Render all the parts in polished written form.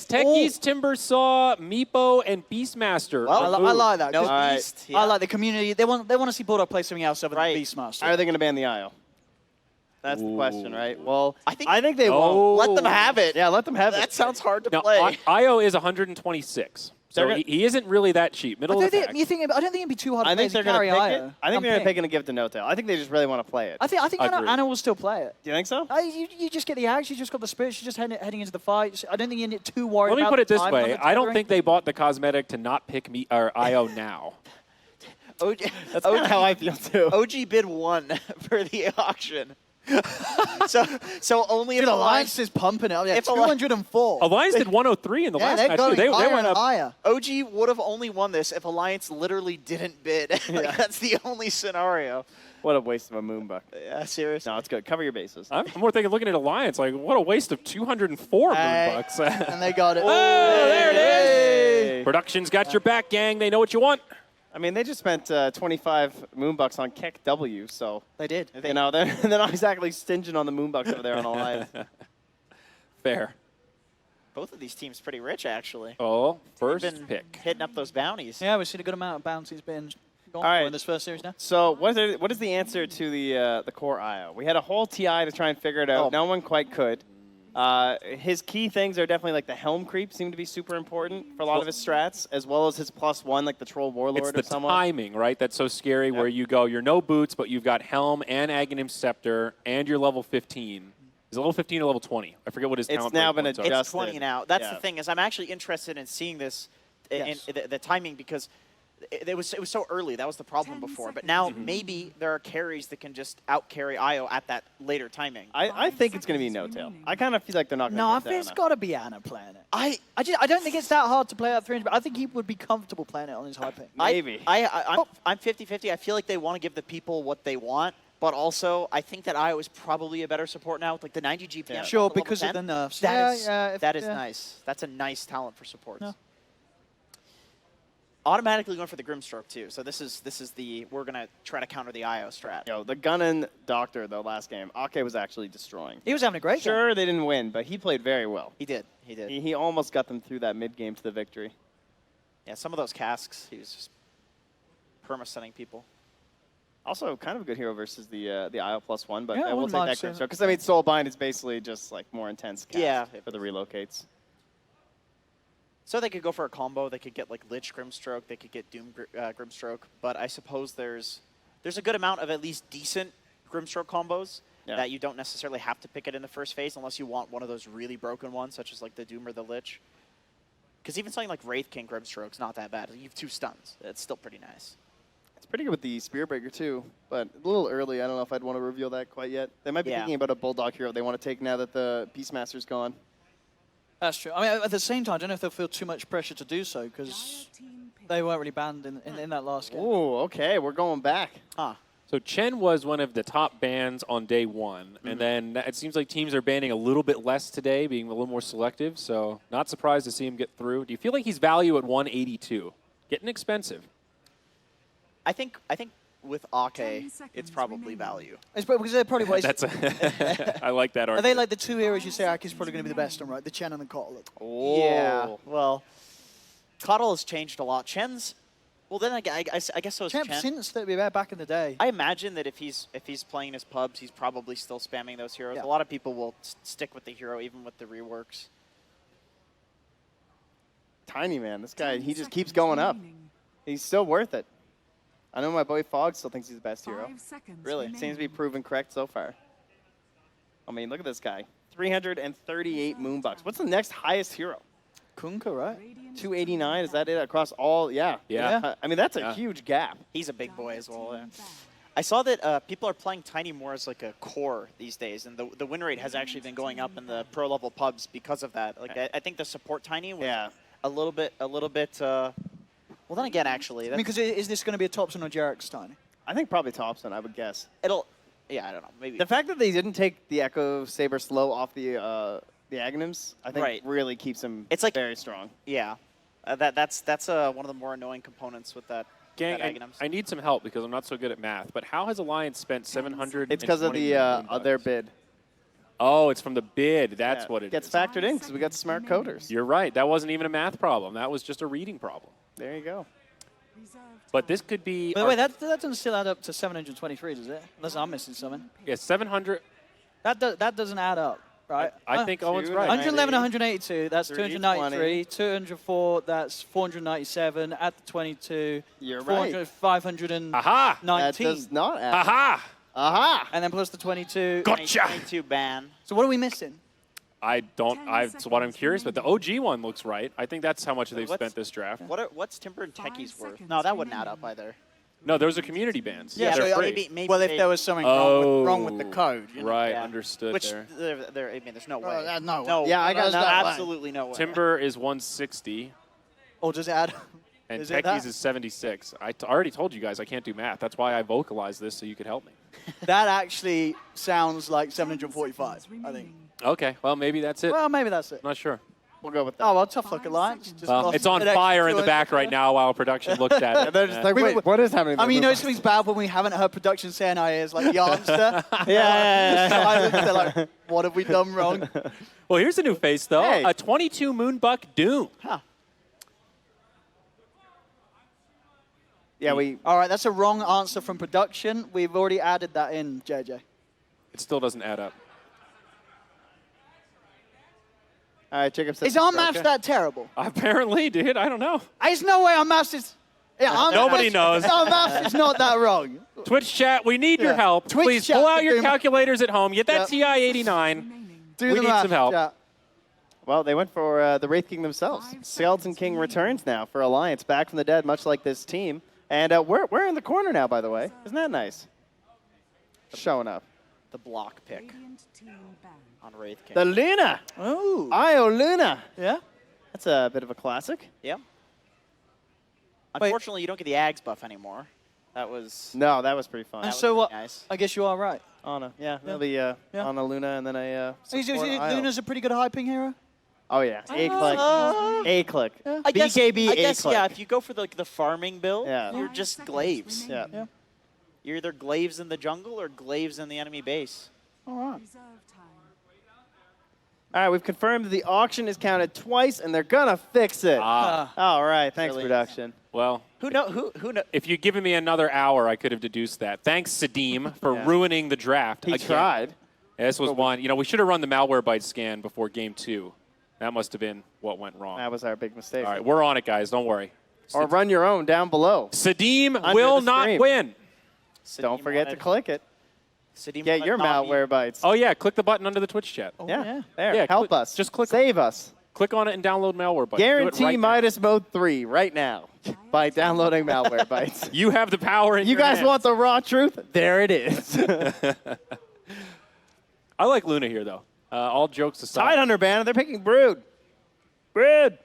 It's Techies, Timbersaw, Meepo, and Beastmaster. Well, I like that. No I Beast. Yeah. like the community. They want to see Bulldog play something else other than Beastmaster. Are they going to ban the IO? That's the question, right? Well, I think they won't. Let them have it. Yeah, let them have it. That sounds hard to Now, play. IO is 126. So he isn't really that cheap. Middle of the pack. I don't think it'd be too hard to I think play they're going to pick IO. it. I think they're going to pick it and give it to No-Tail. I think they just really want to play it. I think Anna will still play it. Do you think so? You just get the axe. You just got the spirit. She's just heading into the fight. I don't think you need too worried about Let me put it this time way. limit I don't triggering. think they bought the cosmetic to not pick me or IO now. That's kind of how I feel, too. OG bid 1 for the auction. so only if Dude, Alliance is pumping it up. Yeah, if 204. Alliance did 103 in the last match. Too. They went up. Higher. OG would have only won this if Alliance literally didn't bid. Like, that's the only scenario. What a waste of a moonbuck. Yeah, seriously. No, it's good. Cover your bases. I'm more looking at Alliance, like, what a waste of 204 moonbucks. And they got it. Oh, there it is. Hey. Production's got your back, gang. They know what you want. I mean, they just spent 25 moonbucks on Keck W, so They did. you know they're not exactly stinging on the moonbucks over there on Alliance. Fair. Both of these teams pretty rich, actually. Oh, They've 1st been pick. hitting up those bounties. Yeah, we've seen a good amount of bounties being gone All right. in this first series now. So what is the answer to the core IO? We had a whole TI to try and figure it out. Oh. No one quite could. His key things are definitely like the helm creep seem to be super important for a lot of his strats, as well as his +1, like the Troll Warlord It's the or someone. timing, right? That's so scary where you go, you're no boots, but you've got Helm and Aghanim Scepter, and you're level 15. Is it level 15 or level 20? I forget what his talent now break been points are. adjusted. It's 20 now. That's Yeah. the thing, is I'm actually interested in seeing this, Yes. in the timing, because it was so early. That was the problem before. But now maybe there are carries that can just out-carry IO at that later timing. I think it's going to be No-Tail. I kind of feel like they're not going to No, I get think it's that. got to be Anna playing it. I don't think it's that hard to play at 300, but I think he would be comfortable playing it on his high ping. Maybe. I'm 50-50. I feel like they want to give the people what they want, but also I think that IO is probably a better support now with like the 90 GPM. Yeah. Sure, level because of 10. the nerfs. That is nice. That's a nice talent for supports. Yeah. Automatically going for the Grimstroke too. So this is we're gonna try to counter the IO strat. Yo, the Gunnin Doctor, though, last game, Ake was actually destroying. He was having a great game. Sure, they didn't win, but he played very well. He did. He did. He almost got them through that mid-game to the victory. Yeah, some of those casks, he was just perma-stunning people. Also, kind of a good hero versus the IO +1, but Yeah, I I will wouldn't take mind that seeing Grimstroke. that. Because, I mean, Soulbind is basically just, like, more intense cast Yeah. for the relocates. So they could go for a combo. They could get like Lich Grimstroke. They could get Doom Grimstroke. But I suppose there's a good amount of at least decent Grimstroke combos that you don't necessarily have to pick it in the first phase unless you want one of those really broken ones, such as like the Doom or the Lich. Because even something like Wraith King Grimstroke's not that bad. You have 2 stuns. It's still pretty nice. It's pretty good with the Spearbreaker, too, but a little early. I don't know if I'd want to reveal that quite yet. They might be thinking about a Bulldog hero they want to take now that the Beastmaster's gone. That's true. I mean, at the same time, I don't know if they'll feel too much pressure to do so because they weren't really banned in that last game. Ooh, okay, we're going back. Huh. So Chen was one of the top bans on day 1, and then it seems like teams are banning a little bit less today, being a little more selective, so not surprised to see him get through. Do you feel like he's value at 182? Getting expensive. I think with Ake, it's probably value. It's because they're probably what That's I like that are argument. they like the 2 heroes you say Aki's probably going to be the best on, right? The Chen and the Kotl. Oh. Yeah. Well, Kotl has changed a lot. Chen's, well, then I guess so is Chen Chen. since they were back in the day. I imagine that if he's playing his pubs, he's probably still spamming those heroes. Yeah. A lot of people will stick with the hero even with the reworks. Tiny, man. This guy, he just keeps going up. He's still worth it. I know my boy Fogg still thinks he's the best hero. Really? Seems to be proven correct so far. I mean, look at this guy. 338 moonbucks. What's the next highest hero? Kunkka, right? 289, is that it across all? Yeah. Yeah. I mean, that's a huge gap. He's a big boy as well. Yeah. I saw that people are playing Tiny more as like a core these days, and the win rate has actually been going up in the pro level pubs because of that. Like I think the support Tiny was a little bit. Well, then again, actually, I mean, because is this going to be a Thompson or Jarek Stein? I think probably Thompson, I would guess. Yeah, I don't know. Maybe The fact that they didn't take the Echo Saber slow off the Aghanims, I think really keeps him very strong. Yeah, that's one of the more annoying components with that. Gang, I need some help because I'm not so good at math, but how has Alliance spent 700? It's because of their bid. Oh, it's from the bid. That's Yeah, what it gets is. factored in because we got smart coders. You're right. That wasn't even a math problem. That was just a reading problem. There you go. But this could be. By the way, that doesn't still add up to 723, does it? Unless I'm missing something. Yeah, 700. That doesn't add up, right? I think Owen's right. 111, 182, that's 293. 320. 204, that's 497. At the 22, You're 400, right. 519. Aha! That does not add. Aha! Aha! And then plus the 22. Gotcha! 22 ban. So what are we missing? I don't. That's what I'm curious. But the OG one looks right. I think that's how much they've spent this draft. What's Timber and Techie's worth? No, that wouldn't add up either. No, those are community bans. Yeah, they're so free. maybe Well, if there was something wrong with the code. You know? Right, Yeah. understood Which there. I mean, there's no way. no way. No, Yeah, I got there's no way. absolutely no way. Timber is 160, Or does it add? and Is it Techie's that? is 76. I already told you guys I can't do math. That's why I vocalized this so you could help me. That actually sounds like 745, I think. Okay, well, maybe that's it. Well, maybe that's it. Not sure. We'll go with that. Oh, well, tough luck, Alliance. Just Well, lost it's on an extra fire in the 200. back right now while production looks at it. They're just like, wait, what is happening? I mean, you know something's bad when we haven't heard production say in our ears, like the answer. yeah. Silence, they're like, what have we done wrong? Well, here's a new face, though. Hey. A 22 Moonbuck Doom. Huh. Yeah, we. All right, that's a wrong answer from production. We've already added that in, JJ. It still doesn't add up. All right, Jacob says. Is our maths that terrible? Apparently, dude. I don't know. There's no way our maths is... Yeah, our Nobody maths- knows. Our maths is not that wrong. Twitch chat, we need your Yeah. help. Twitch Please chat pull out to your do my- calculators at home. Get that Yeah. TI-89. Do We the need maths, some help. chat. Well, they went for the Wraith King themselves. Skeleton King returns now for Alliance, back from the dead, much like this team. And we're in the corner now, by the way. Isn't that nice? Showing up. The block pick on Wraith King. The Luna! Oh. Io Luna! Yeah? That's a bit of a classic. Yeah. Unfortunately, you don't get the Ags buff anymore. That was No, that was pretty fun. And was so what? nice. I guess you are right. Anna, yeah, that'll be Anna Luna, and then a Luna's a pretty good hyping hero. Oh yeah, A-click. I guess, BKB I guess A-click. yeah, if you go for the farming build, Yeah. you're just glaives. Yeah. Yeah. You're either glaives in the jungle or glaives in the enemy base. All right. All right, we've confirmed that the auction is counted twice, and they're gonna fix it. All right, thanks, Really? production. Well, Who know? Who know? if you'd given me another hour, I could have deduced that. Thanks, Sadim, for Yeah. ruining the draft. He again. tried. Yeah, this was one. You know, we should have run the malware byte scan before game 2. That must have been what went wrong. That was our big mistake. All right, we're on it, guys. Don't worry. Or run your own down below. Sadim Under will the not stream. win. Don't forget to click it. Sadim Get your malware bites. Oh, yeah, click the button under the Twitch chat. yeah, there. Yeah, Help click- us. just click- Save us. Click on it and download malware bytes. Do it Guarantee right now. Midas Mode 3 right now by downloading malware bites. You have the power in You your guys hands. want the raw truth? There it is. I like Luna here, though. All jokes aside. Tidehunter banner. They're picking Brood. Brood.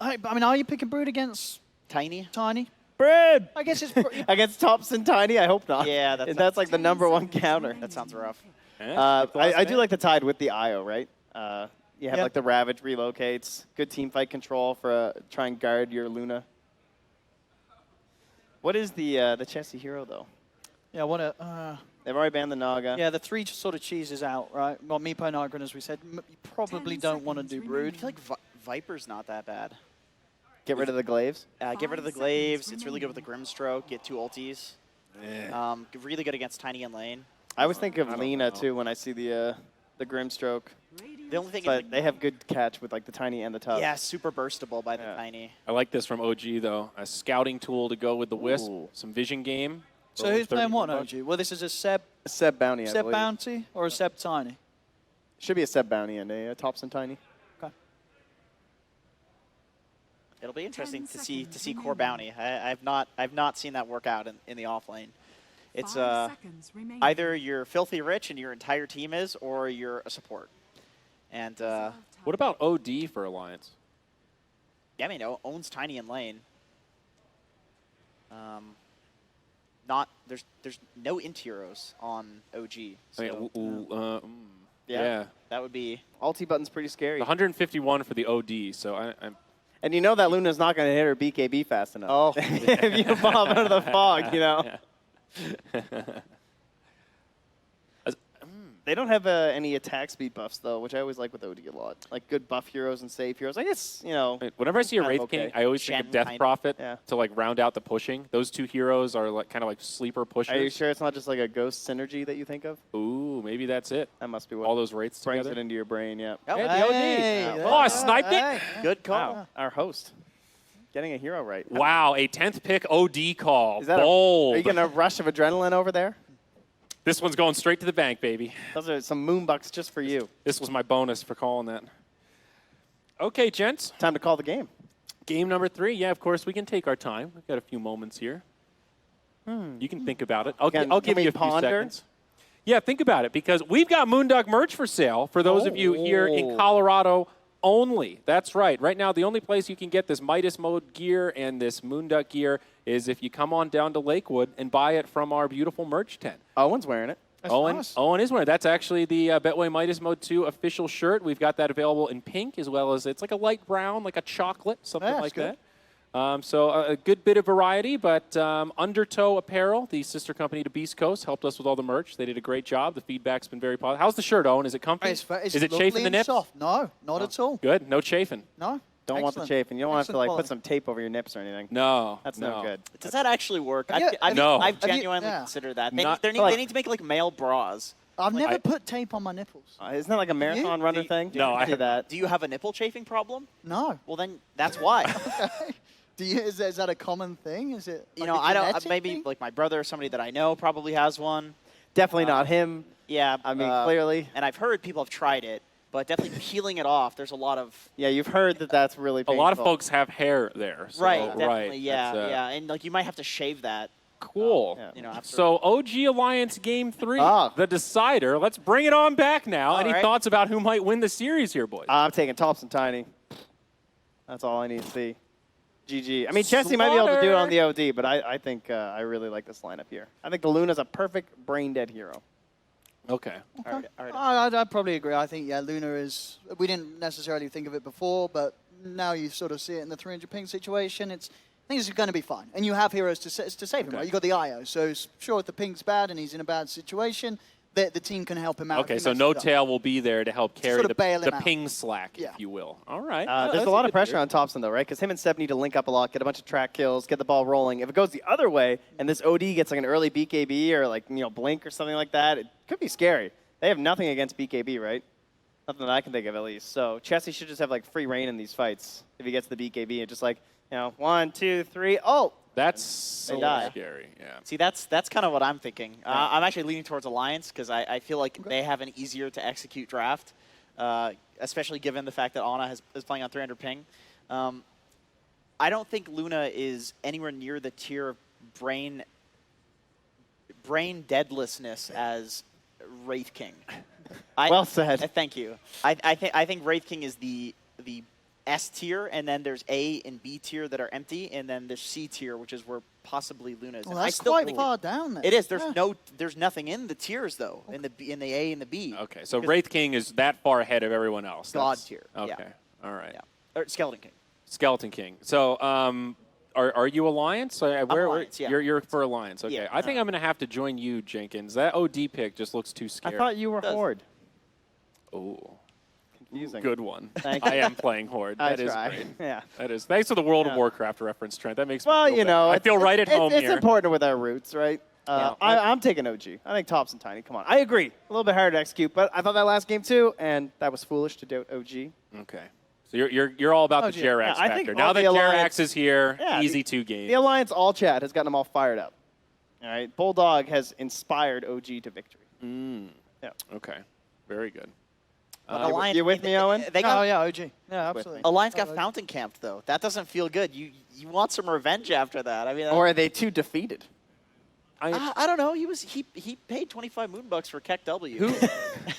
I mean, are you picking Brood against Tiny. Tiny? Brood. I guess it's... Against Thompson Tiny? I hope not. Yeah, that's like the #1 counter. That sounds rough. I do like the Tide with the IO, right? You have Yeah. like the Ravage relocates, good team fight control for try and guard your Luna. What is the Chessie hero though? Yeah, what a... They've already banned the Naga. yeah, the 3 sort of cheeses out, right? Well, Meepo Nagrin, as we said, you probably don't want to do Brood. I feel like Viper's not that bad. Get rid of the glaives. Get rid of the glaives. It's really good with the Grimstroke. Get 2 ultis. Really good against Tiny and lane. I always think of don't Lena know. too when I see the Grimstroke. The only thing is But they have good catch with like the Tiny and the Tub. yeah, super burstable by the Yeah. Tiny. I like this from OG, though. A scouting tool to go with the Wisp. Ooh. Some vision game. So who's playing what, $30. OG? Well, this is a Seb Seb Bounty, I believe. Bounty or a Seb Tiny? Should be a Seb Bounty and a Thompson Tiny. Okay. It'll be interesting to see core bounty. I've not seen that work out in the off lane. It's either you're filthy rich and your entire team is, or you're a support. And What about OD for Alliance? yeah, I mean, owns Tiny and lane. There's no int heroes on OG. So I mean, yeah, that would be. Ulti button's pretty scary. 151 for the OD, so I'm And you know that Luna's not going to hit her BKB fast enough. Oh. If you pop out of the fog, you know. They don't have any attack speed buffs, though, which I always like with OD a lot. Like good buff heroes and save heroes. I guess, you know. Whenever I see a kind of Wraith King, okay. I always think of Death Prophet Yeah. to like round out the pushing. Those two heroes are like kind of like sleeper pushers. Are you sure it's not just like a ghost synergy that you think of? Ooh, maybe that's it. That must be what All those Wraiths brings together. it into your brain, yeah. Oh, Hey, the OD. Hey, Oh, I sniped it. Good call. Wow, our host. Getting a hero right. Wow, a 10th pick OD call. Is that Bold. are you getting a rush of adrenaline over there? This one's going straight to the bank, baby. Those are some moonbucks just for you. This was my bonus for calling that. Okay, gents. Time to call the game. Game number 3. Yeah, of course, we can take our time. We've got a few moments here. You can think about it. I'll Can give we you a few ponder? seconds. Yeah, think about it, because we've got Moonduck merch for sale for those of you here in Colorado only. That's right. Right now, the only place you can get this Midas mode gear and this Moonduck gear is if you come on down to Lakewood and buy it from our beautiful merch tent. Owen's wearing it. Owen is wearing it. That's actually the Betway Midas Mode 2 official shirt. We've got that available in pink as well as it's like a light brown, like a chocolate, something like that. So a good bit of variety, but Undertow Apparel, the sister company to Beast Coast, helped us with all the merch. They did a great job. The feedback's been very positive. How's the shirt, Owen? Is it comfy? It's Is it lovely chafing the and nips? soft. No, not at all. Good. No chafing. No. Don't want the Excellent. chafing. You don't want to have to like Excellent put some tape over your nips or anything. No. That's no no good. Does that actually work? Have you- I've No. I've Have you- genuinely yeah. considered that. Not- They need to make like male bras. I've never I- put tape on my nipples. Isn't that like a marathon runner thing? No, I do have- that. Do you have a nipple chafing problem? No. Well, then that's why. Is that a common thing? Is it? You like know, a I don't. genetic Maybe thing? like my brother or somebody that I know probably has one. Definitely not him. Yeah. I mean, clearly. And I've heard people have tried it, but definitely peeling it off. There's a lot of. Yeah, you've heard that that's really A painful. lot of folks have hair there. So, Right. Definitely. right. Yeah. That's, Yeah. And like you might have to shave that. Cool. Yeah. You know. After. So OG Alliance Game 3, Ah. the decider. Let's bring it on back now. All Any right. thoughts about who might win the series here, boys? I'm taking Thompson Tiny. That's all I need to see. GG. I mean, Chessie might be able to do it on the OD, but I think I really like this lineup here. I think the Luna's a perfect brain-dead hero. Okay. All right. I'd probably agree. I think, yeah, Luna is... We didn't necessarily think of it before, but now you sort of see it in the 300 ping situation. I think it's going to be fine. And you have heroes to save him, Okay. right? You've got the IO. So, sure, if the ping's bad and he's in a bad situation, the team can help him out. Okay, if he so messes No it up. Tail will be there to help carry sort of bail him the out. ping slack, Yeah. if you will. All right. There's a lot of pressure on Thompson, though, right? Because him and Seb need to link up a lot, get a bunch of track kills, get the ball rolling. If it goes the other way and this OD gets like an early BKB or like, you know, Blink or something like that, it could be scary. They have nothing against BKB, right? Nothing that I can think of, at least. So Chessie should just have like free reign in these fights if he gets the BKB and just like, you know, 1, 2, 3, oh! That's so die. scary, yeah. See, that's kind of what I'm thinking. I'm actually leaning towards Alliance because I feel like they have an easier to execute draft, especially given the fact that Ana is playing on 300 ping. I don't think Luna is anywhere near the tier of brain deadlessness as Wraith King. Well said. Thank you. I think Wraith King is the S tier, and then there's A and B tier that are empty, and then there's C tier, which is where possibly Luna is. Well, And I that's still quite think far down there. It is. Yeah. There's nothing in the tiers though. In the A and the B. Okay, so Wraith King is that far ahead of everyone else. God That's- tier, Okay, yeah. all right. Yeah. Or Skeleton King. Skeleton King. So, are you Alliance? Alliance, yeah. You're for Alliance. Okay. Yeah. I think I'm going to have to join you, Jenkins. That OD pick just looks too I scary. thought you were Does. Horde. Oh, Confusing. good one. Thank you. I am playing Horde. I That is try. great. Yeah. That is. Thanks for the World of Yeah. Warcraft reference, Trent. That makes me Well, feel you better. know, I feel right at home it's here. important with our roots, right? Yeah. I'm taking OG. I think Thompson Tiny. Come on. I agree. A little bit harder to execute, but I thought that last game too, and that was foolish to do OG. Okay. So you're all about the OG. Jerax Yeah, I think factor. Now all that the Jerax Alliance- is here, Yeah, easy 2 games. The Alliance all chat has gotten them all fired up. All right. Bulldog has inspired OG to victory. Yeah. Okay. Very good. Alliance. you with me, Owen? They got, Oh, yeah, OG. Yeah, With absolutely. Alliance got Oh, fountain camped though. That doesn't feel good. You want some revenge after that. I mean, Or are they too defeated? I don't know. He paid 25 moonbucks for Keck W.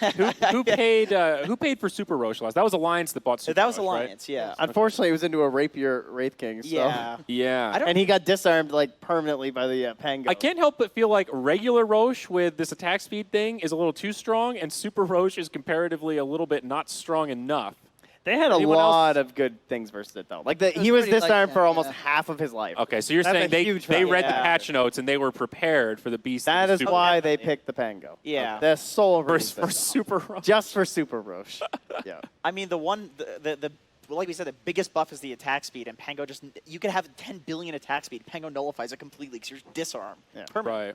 Who paid for Super Roche last? That was Alliance that bought Super That was Roche, right? Alliance. Yeah. Unfortunately, he was into a rapier Wraith King. So. Yeah. Yeah. I don't- And he got disarmed like permanently by the Pango. I can't help but feel like regular Roche with this attack speed thing is a little too strong, and Super Roche is comparatively a little bit not strong enough. They had a Anyone lot else? of good things versus it, though. Like, was he was pretty disarmed like for that, almost yeah. half of his life. Okay, so you're That's a saying huge they fact. read the Yeah. patch notes and they were prepared for the beast. That of the is Super why they Definitely. picked the Pango. Yeah. The sole for, reason. for Super Rogue. Just for Super Roche. Yeah. I mean, like we said, the biggest buff is the attack speed, and Pango just, you could have 10 billion attack speed. Pango nullifies it completely because you're disarmed. Yeah. Right.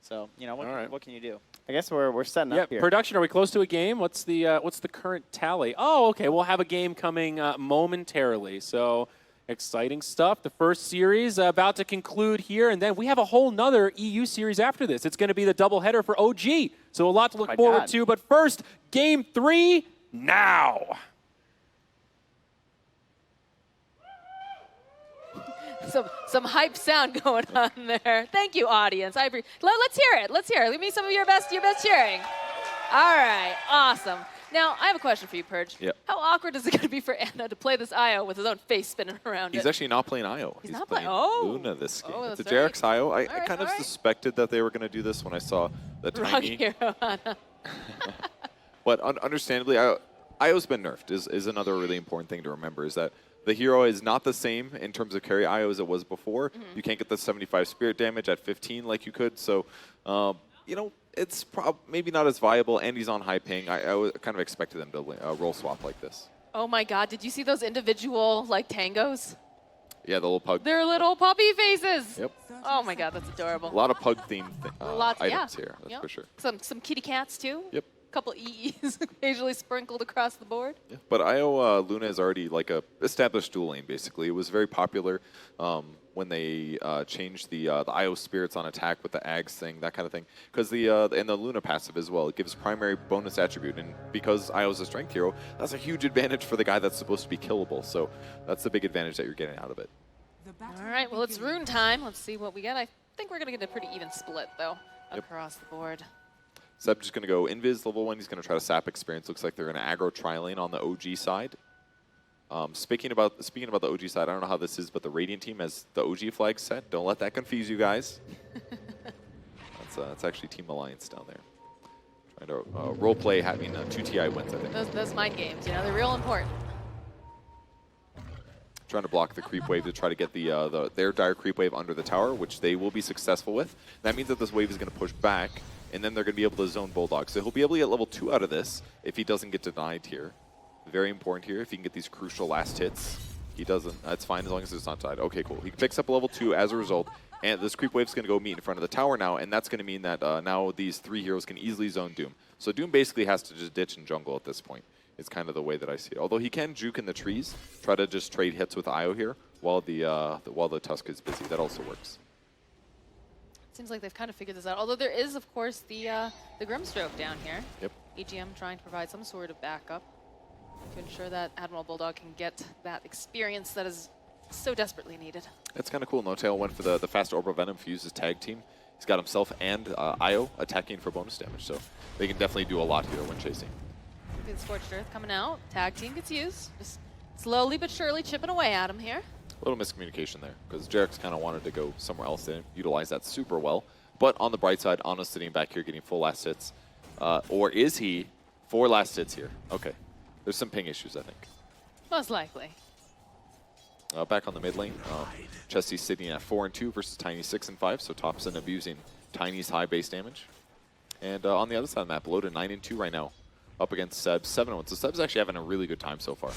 So, you know, All right. what can you do? I guess we're setting Yeah, up here. production. Are we close to a game? What's the current tally? Oh, okay. We'll have a game coming momentarily. So exciting stuff. The first series about to conclude here, and then we have a whole nother EU series after this. It's going to be the doubleheader for OG. So a lot to look forward God. to. But first, game 3 now. Some hype sound going on there. Thank you, audience. Let's hear it. Let's hear it. Give me some of your best cheering. All right, awesome. Now, I have a question for you, Purge. Yep. How awkward is it going to be for Anna to play this IO with his own face spinning around He's it? actually not playing IO. He's He's not playing oh. Luna this game. Oh, It's a that's right. Jarek's IO. I right, kind of all right. suspected that they were going to do this when I saw the Wrong tiny. hero, Anna. But understandably, IO's been nerfed is another really important thing to remember is that the hero is not the same in terms of carry IO as it was before. You can't get the 75 spirit damage at 15 like you could. So, you know, it's maybe not as viable, and he's on high ping. I kind of expected them to roll swap like this. Oh my God, did you see those individual, like, tangos? Yeah, the little pug. They're little puppy faces. Yep. Oh my God, that's adorable. A lot of pug-themed Lots, items yeah. here, that's Yep. for sure. Some kitty cats, too. Yep. Couple EEs occasionally sprinkled across the board. Yeah, but IO Luna is already like a established dual lane. Basically, it was very popular when they changed the IO spirits on attack with the Ags thing, that kind of thing. Because and the Luna passive as well, it gives primary bonus attribute, and because IO is a strength hero, that's a huge advantage for the guy that's supposed to be killable. So that's the big advantage that you're getting out of it. All right, well, it's rune time. Let's see what we get. I think we're going to get a pretty even split, though, Yep. across the board. Seb just going to go Invis level 1. He's going to try to sap experience. Looks like they're going to aggro tri-lane on the OG side. Speaking about the OG side, I don't know how this is, but the Radiant team has the OG flag set. Don't let that confuse you guys. That's actually Team Alliance down there. Trying to role play having 2 TI wins, I think. Those mind games, you know, they're real important. Trying to block the creep wave to try to get their dire creep wave under the tower, which they will be successful with. That means that this wave is going to push back, and then they're going to be able to zone Bulldog. So he'll be able to get level 2 out of this if he doesn't get denied here. Very important here, if he can get these crucial last hits. He doesn't, that's fine as long as it's not tied. Okay, cool. He picks up a level 2 as a result, and this creep wave is going to go meet in front of the tower now, and that's going to mean that now these 3 heroes can easily zone Doom. So Doom basically has to just ditch and jungle at this point. It's kind of the way that I see it. Although he can juke in the trees, try to just trade hits with IO here while the Tusk is busy. That also works. Seems like they've kind of figured this out. Although there is, of course, the Grimstroke down here. Yep. EGM trying to provide some sort of backup to ensure that Admiral Bulldog can get that experience that is so desperately needed. It's kind of cool. No-Tail went for the fast Orbital Venom, fused his tag team. He's got himself and IO attacking for bonus damage, so they can definitely do a lot here when chasing. The Scorched Earth coming out. Tag team gets used. Just slowly but surely chipping away at him here. A little miscommunication there, because Jarek's kind of wanted to go somewhere else. They didn't utilize that super well. But on the bright side, Anna's sitting back here getting full last hits. Or is he 4 last hits here? Okay. There's some ping issues, I think. Most likely. Back on the mid lane, Chesty's sitting at 4 and 2 versus Tiny 6 and 5, so Top's end up using Tiny's high base damage. And on the other side of the map, Loda 9 and 2 right now, up against Seb 7 and 1. So Seb's actually having a really good time so far.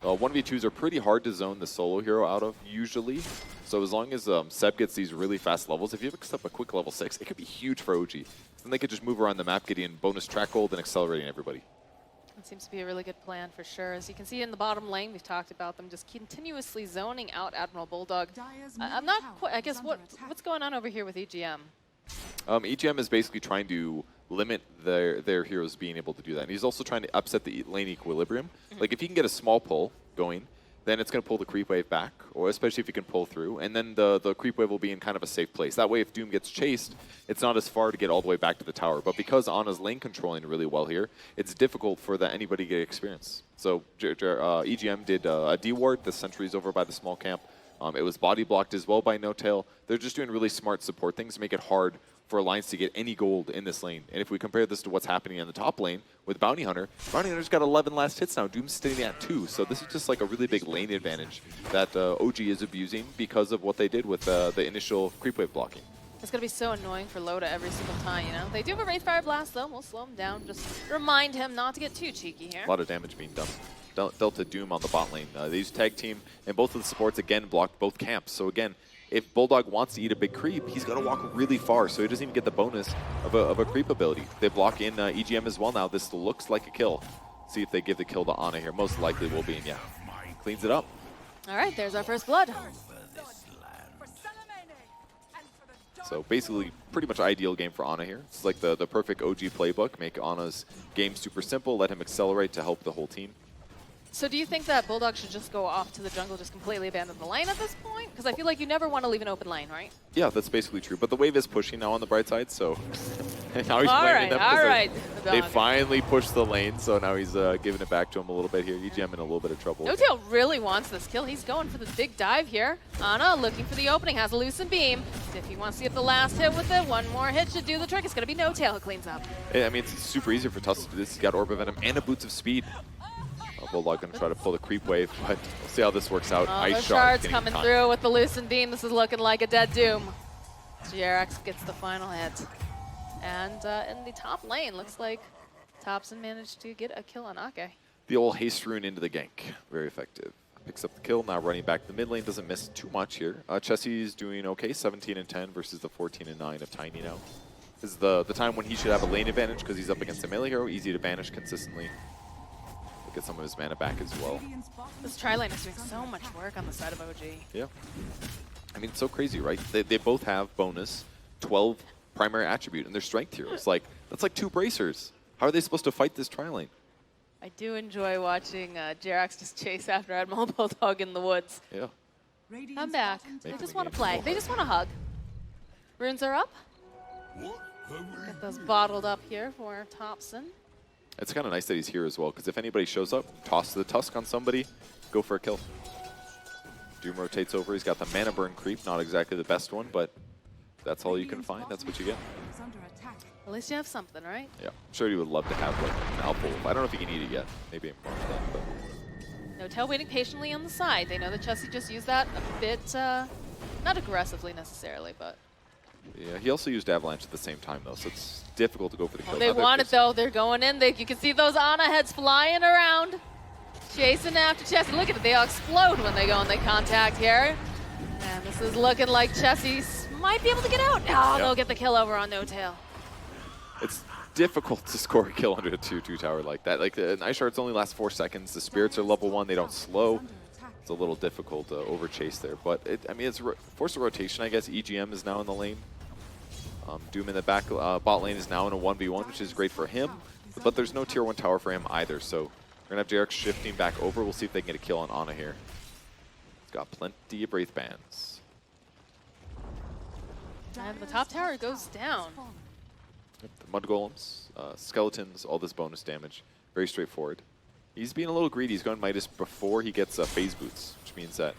1v2s are pretty hard to zone the solo hero out of, usually. So as long as Seb gets these really fast levels, if you pick up a quick level 6, it could be huge for OG. Then they could just move around the map, getting bonus track gold and accelerating everybody. It seems to be a really good plan for sure. As you can see in the bottom lane, we've talked about them just continuously zoning out Admiral Bulldog. I'm not quite, I guess, what's going on over here with EGM? EGM is basically trying to limit their heroes being able to do that. And he's also trying to upset the lane equilibrium. Like, if he can get a small pull going, then it's going to pull the creep wave back, or especially if you can pull through. And then the creep wave will be in kind of a safe place. That way, if Doom gets chased, it's not as far to get all the way back to the tower. But because Anna's lane controlling really well here, it's difficult for anybody to get experience. So EGM did a D-ward. The sentry's over by the small camp. It was body blocked as well by No-Tail. They're just doing really smart support things to make it hard for Alliance to get any gold in this lane. And if we compare this to what's happening in the top lane with Bounty Hunter's got 11 last hits now. Doom's sitting at 2. So this is just like a really big lane advantage that OG is abusing because of what they did with the initial creep wave blocking. It's going to be so annoying for Lota every single time, you know? They do have a Wraithfire Blast, though. We'll slow him down. Just remind him not to get too cheeky here. A lot of damage being done. Delta Doom on the bot lane. They use tag team, and both of the supports, again, blocked both camps. So again, if Bulldog wants to eat a big creep, he's got to walk really far, so he doesn't even get the bonus of a creep ability. They block in EGM as well now. This looks like a kill. See if they give the kill to Ana here. Most likely will be, and yeah, cleans it up. All right, there's our first blood. So basically, pretty much ideal game for Ana here. It's like the perfect OG playbook. Make Ana's game super simple, let him accelerate to help the whole team. So do you think that Bulldog should just go off to the jungle, just completely abandon the lane at this point? Because I feel like you never want to leave an open lane, right? Yeah, that's basically true. But the wave is pushing now on the bright side, so now he's All blaming right, them. all right. They finally pushed the lane, so now he's giving it back to him a little bit here. EGM in a little bit of trouble. No-Tail really wants this kill. He's going for the big dive here. Ana looking for the opening, has a Lucent Beam. If he wants to get the last hit with it, one more hit should do the trick. It's going to be No-Tail who cleans up. I mean, it's super easy for Tusk to do this. He's got Orb of Venom and a Boots of Speed. Bulldog going to try to pull the creep wave, but we'll see how this works out. Ice Shard's coming through with the Lucent Beam. This is looking like a dead Doom. GRX gets the final hit. And in the top lane, looks like Topson managed to get a kill on Ake. The old haste rune into the gank. Very effective. Picks up the kill, now running back to the mid lane. Doesn't miss too much here. Chessie's doing okay, 17 and 10 versus the 14 and 9 of Tiny now. This is the time when he should have a lane advantage because he's up against a melee hero, easy to banish consistently. Get some of his mana back as well. This tri-lane is doing so much work on the side of OG. Yeah. I mean, it's so crazy, right? They both have bonus 12 primary attribute, and they're strength heroes. Like, that's like 2 bracers. How are they supposed to fight this tri-lane? I do enjoy watching JRX just chase after Admiral Bulldog in the woods. Yeah. I'm back. They just want to play. They just want to hug. Runes are up. Get those bottled up here for Topson. It's kind of nice that he's here as well, because if anybody shows up, toss the Tusk on somebody, go for a kill. Doom rotates over. He's got the mana burn creep. Not exactly the best one, but that's all you can find. That's what you get. At least you have something, right? Yeah. I'm sure he would love to have like an Alpha Wolf. I don't know if he can eat it yet. Maybe I'm wrong with that, but... No-Tail waiting patiently on the side. They know that Chessie just used that a bit, not aggressively necessarily, but... Yeah, he also used Avalanche at the same time, though, so it's difficult to go for the kill. They want it, though. They're going in. You can see those Ana heads flying around, chasing after Chessie. Look at it. They all explode when they go and they contact here. And this is looking like Chessie might be able to get out. Oh, they'll get the kill over on No-Tail. It's difficult to score a kill under a 2-2 tower like that. Like, an Ice Shards only last 4 seconds. The Spirits are level 1. They don't slow. It's a little difficult to overchase there. But, I mean, it's force of rotation, I guess. EGM is now in the lane. Doom in the back bot lane is now in a 1v1, which is great for him. But there's no tier 1 tower for him either. So we're going to have JRX shifting back over. We'll see if they can get a kill on Ana here. He's got plenty of Wraith Bands. And the top tower goes down. The Mud Golems, Skeletons, all this bonus damage. Very straightforward. He's being a little greedy. He's going Midas before he gets Phase Boots, which means that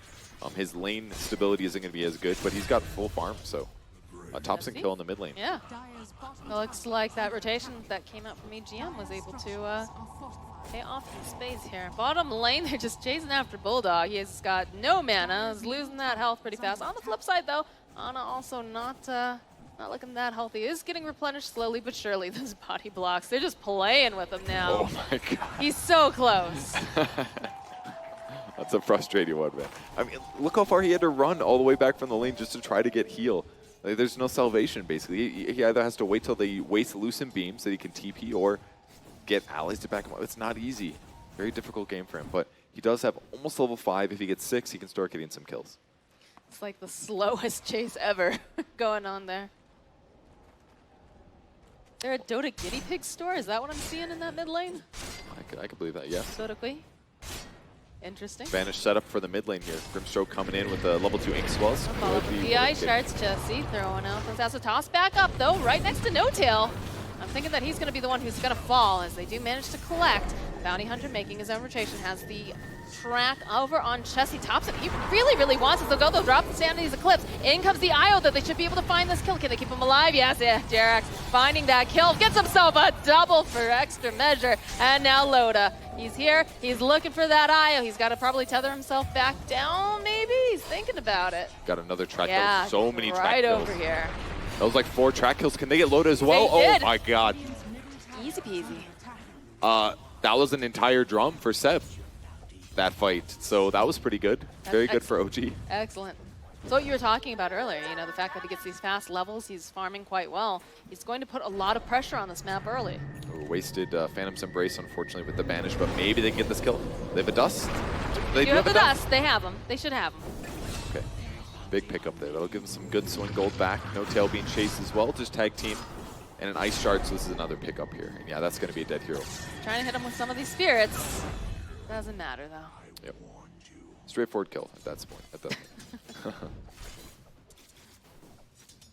his lane stability isn't going to be as good, but he's got full farm, so Topson kill in the mid lane. Yeah. It looks like that rotation that came out from EGM was able to pay off in space here. Bottom lane, they're just chasing after Bulldog. He's got no mana, is losing that health pretty fast. On the flip side, though, Ana also not looking that healthy. Is getting replenished slowly but surely. Those body blocks, they're just playing with him now. Oh my god. He's so close. That's a frustrating one, man. I mean, look how far he had to run all the way back from the lane just to try to get heal. Like, there's no salvation, basically. He either has to wait till they waste Lucent Beam so that he can TP or get allies to back him up. It's not easy. Very difficult game for him, but he does have almost level 5. If he gets 6, he can start getting some kills. It's like the slowest chase ever going on there. Is there a Dota guinea pig store? Is that what I'm seeing in that mid lane? I could believe that, yes. Dota Qui? Interesting. Vanish setup for the mid lane here. Grimstroke coming in with the level 2 Ink Swells. Follow the Ice Shards, Chessie throwing out those. Has a toss back up though, right next to No-Tail. I'm thinking that he's going to be the one who's going to fall as they do manage to collect. Bounty Hunter making his own rotation, has the track over on Chessie Thompson. He really, really wants it. They'll drop the Sanity's Eclipse. In comes the IO, though. They should be able to find this kill. Can they keep him alive? Yes, yeah. Jerax finding that kill. Gets himself a double for extra measure. And now Loda. He's here. He's looking for that IO. He's got to probably tether himself back down, maybe? He's thinking about it. Got another track Yeah, kill. So many track right kills. over here. That was like 4 track kills. Can they get Loda as well? They did. Oh my god. Easy peasy. That was an entire drum for Seb, that fight. So that was pretty good. Very good for OG. Excellent. So what you were talking about earlier, you know, the fact that he gets these fast levels, he's farming quite well. He's going to put a lot of pressure on this map early. Wasted Phantom's Embrace, unfortunately, with the banish, but maybe they can get this kill. They have a dust. They You have the dust. They have them. They should have them. Okay. Big pickup there. That'll give them some good swing gold back. No tail being chased as well. Just tag team and an ice shard. So this is another pickup here. And yeah, that's going to be a dead hero. Trying to hit him with some of these spirits. Doesn't matter, though. Yep. Straightforward kill at that point. At that point.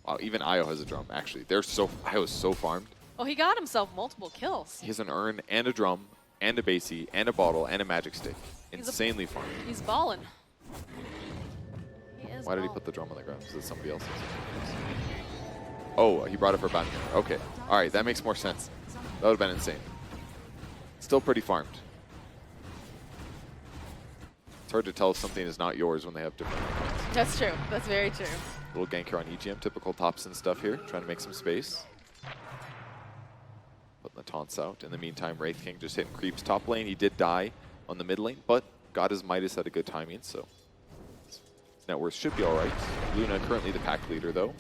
Wow, even Io has a drum, actually. Io's so farmed. Well, he got himself multiple kills. He has an urn and a drum and a basey and a bottle and a magic stick. Insanely farmed. He's ballin'. Why did he put the drum on the ground? Is it somebody else's? Oh, he brought it for bounty. Okay. All right, that makes more sense. That would have been insane. Still pretty farmed. It's hard to tell if something is not yours when they have different icons. That's true. That's very true. Little gank here on EGM, typical Thompson stuff here, trying to make some space. Putting the taunts out. In the meantime, Wraith King just hitting creeps top lane. He did die on the mid lane, but got his Midas at a good timing, so his net worth should be all right. Luna currently the pack leader, though.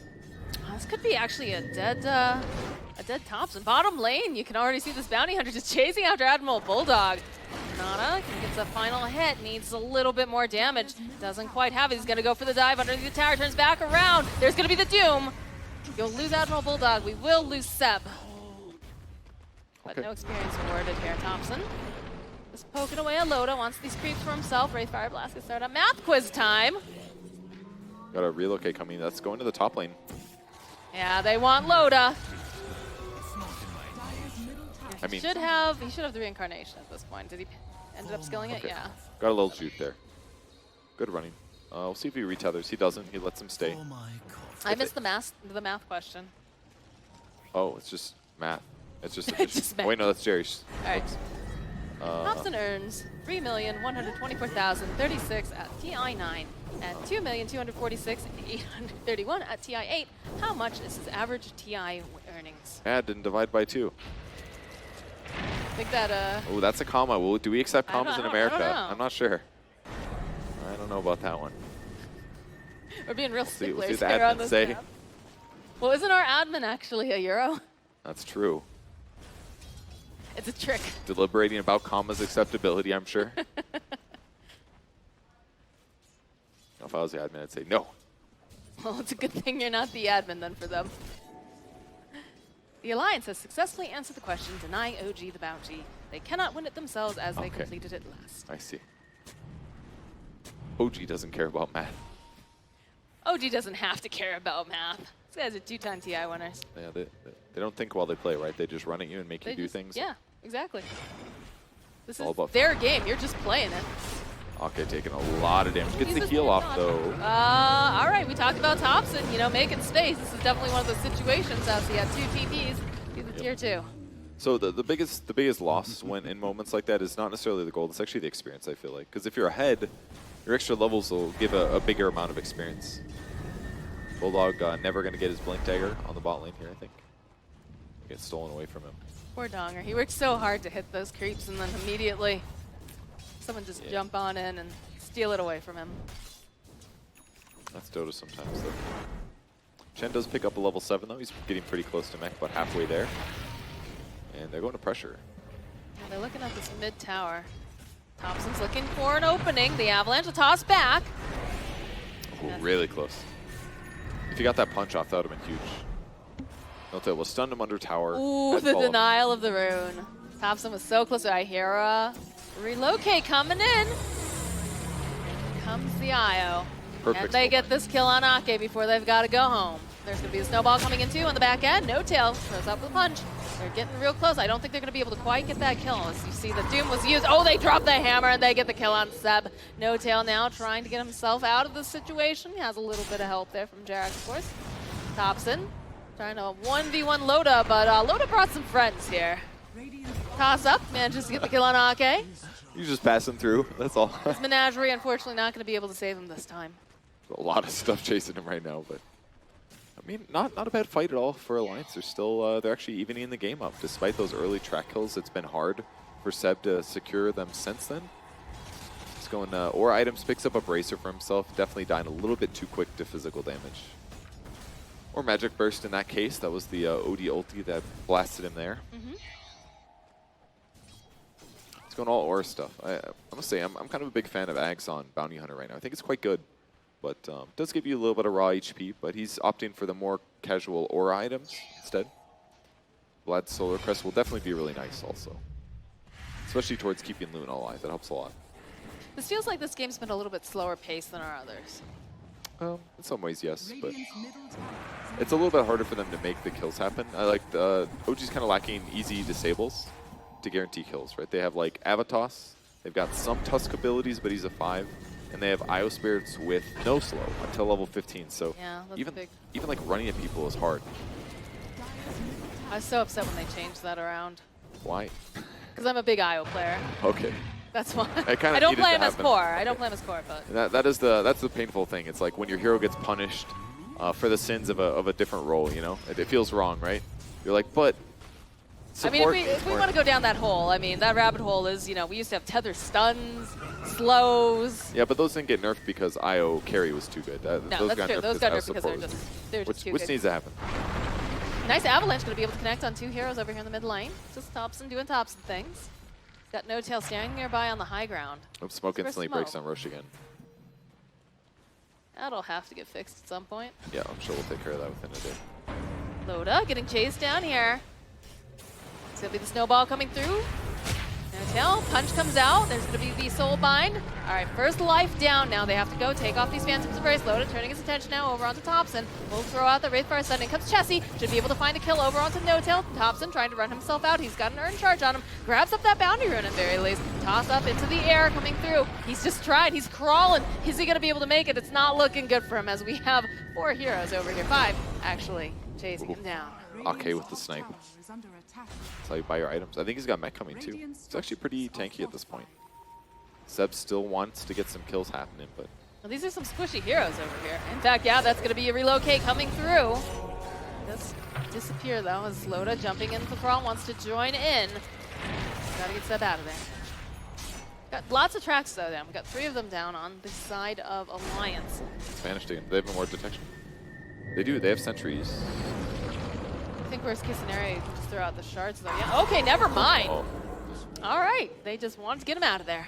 This could be actually a dead Thompson. Bottom lane, you can already see this Bounty Hunter just chasing after Admiral Bulldog. Nana gets a final hit, needs a little bit more damage. Doesn't quite have it. He's going to go for the dive underneath the tower, turns back around. There's going to be the Doom. You'll lose Admiral Bulldog. We will lose Seb. But no experience awarded here. Thompson just poking away at Loda, wants these creeps for himself. Wraith Fire Blast gets started on math quiz time. Got a relocate coming. That's going to the top lane. Yeah, they want Loda. I mean, He should have the reincarnation at this point. Did he end up skilling it? Yeah. Got a little juke there. Good running. We'll see if he retethers. He doesn't. He lets him stay. I missed the math question. Oh, it's just math. It's just Just math. Wait, no, that's Jerry's. All right. Thompson earns 3,124,036 at TI9 and 2,246,831 at TI8. How much is his average TI earnings? Add and divide by 2. I think that Oh, that's a comma. Well, do we accept commas in America? I don't know. I'm not sure. I don't know about that one. we're being real see what sticklers the here on admins this say. map. Well, isn't our admin actually a Euro? That's true. It's a trick. Deliberating about commas acceptability, I'm sure. If I was the admin, I'd say no. Well, it's a good thing you're not the admin then for them. The Alliance has successfully answered the question, denying OG the bounty. They cannot win it themselves as they completed it last. I see. OG doesn't care about math. OG doesn't have to care about math. These guys are 2-time TI winners. Yeah, they don't think while they play, right? They just run at you and make you do things. Yeah, exactly. This all is about their game. You're just playing it. Okay, taking a lot of damage. Gets the heal off, though. All right, we talked about Thompson, you know, making space. This is definitely one of those situations as he had 2 TPs. He's a tier 2. So the biggest loss when in moments like that is not necessarily the gold. It's actually the experience, I feel like. Because if you're ahead, your extra levels will give a bigger amount of experience. Bulldog never going to get his Blink Dagger on the bot lane here, I think. Gets stolen away from him. Poor Donger. He worked so hard to hit those creeps, and then immediately someone just jump on in and steal it away from him. That's Dota sometimes, though. Chen does pick up a level 7, though. He's getting pretty close to mech, about halfway there. And they're going to pressure. Yeah, they're looking at this mid tower. Thompson's looking for an opening. The Avalanche will toss back. Ooh, really close. If you got that punch off, that would have been huge. Note will stun him under tower. Ooh, the denial of the rune. Thompson was so close to Ihera. Relocate coming in. Comes the IO. Perfect And they get opening. this kill on Ake before they've got to go home. There's going to be a snowball coming in too on the back end. No tail throws up with a punch. They're getting real close. I don't think they're going to be able to quite get that kill. As you see, the Doom was used. Oh, they drop the hammer and they get the kill on Seb. No tail now trying to get himself out of the situation. He has a little bit of help there from Jarek, of course. Thompson trying to 1v1 Loda, but Loda brought some friends here. Toss up, manages to get the kill on Ake. You just pass him through. That's all. His Menagerie, unfortunately, not going to be able to save him this time. A lot of stuff chasing him right now, but I mean, not a bad fight at all for Alliance. They're still they're actually evening the game up, despite those early track kills. It's been hard for Seb to secure them since then. He's going Aura Items, picks up a bracer for himself. Definitely dying a little bit too quick to physical damage. Or Magic Burst in that case. That was the OD ulti that blasted him there. It's going all Aura stuff. I must say, I'm kind of a big fan of Ags on Bounty Hunter right now. I think it's quite good, but does give you a little bit of raw HP, but he's opting for the more casual Aura items instead. Vlad's Solar Crest will definitely be really nice also, especially towards keeping Luna alive. That helps a lot. This feels like this game's been a little bit slower paced than our others. In some ways, yes, but it's a little bit harder for them to make the kills happen. I like the OG's kind of lacking easy disables to guarantee kills, right? They have like Avatos, they've got some Tusk abilities, but he's a 5, and they have IO Spirits with no slow until level 15. So yeah, that's even like running at people is hard. I was so upset when they changed that around. Why? Because I'm a big IO player. Okay. That's why. I don't play him as core. I don't play him as core, but that's the painful thing. It's like when your hero gets punished for the sins of a different role. You know, it feels wrong, right? You're like, but. I mean, if we want to go down that hole, I mean, that rabbit hole is, you know, we used to have tether stuns, slows. Yeah, but those didn't get nerfed because IO carry was too good. No, that's true. Those got nerfed because they're just too good. Which needs to happen. Nice Avalanche going to be able to connect on 2 heroes over here in the mid lane. Just Thompson doing Thompson things. Got No Tail standing nearby on the high ground. Smoke instantly breaks on Roche again. That'll have to get fixed at some point. Yeah, I'm sure we'll take care of that within a day. Loda getting chased down here. It's going to be the snowball coming through. No Tail, punch comes out. There's going to be the soul bind. All right, first life down. Now they have to go take off these Phantoms of Grace. Loda turning his attention now over onto Thompson. Will throw out the Wraithfire Sun. In comes Chessie. Should be able to find a kill over onto No Tail. Thompson trying to run himself out. He's got an Urn Charge on him. Grabs up that Bounty Rune at very least. Toss up into the air coming through. He's just tried. He's crawling. Is he going to be able to make it? It's not looking good for him as we have 4 heroes over here. 5, actually, chasing him down. Okay with the snipe. That's how you buy your items. I think he's got mech coming too. It's actually pretty tanky at this point. Seb still wants to get some kills happening, but... Well, these are some squishy heroes over here. In fact, yeah, that's going to be a relocate coming through. Does disappear though as Loda jumping into the front wants to join in. Gotta get Seb out of there. Got lots of tracks though down. We've got 3 of them down on the side of Alliance. Spanish again. They have more detection. They do. They have sentries. I think worst case scenario, you can just throw out the shards though. Yeah. Okay, never mind. Oh. All right, they just wanted to get him out of there.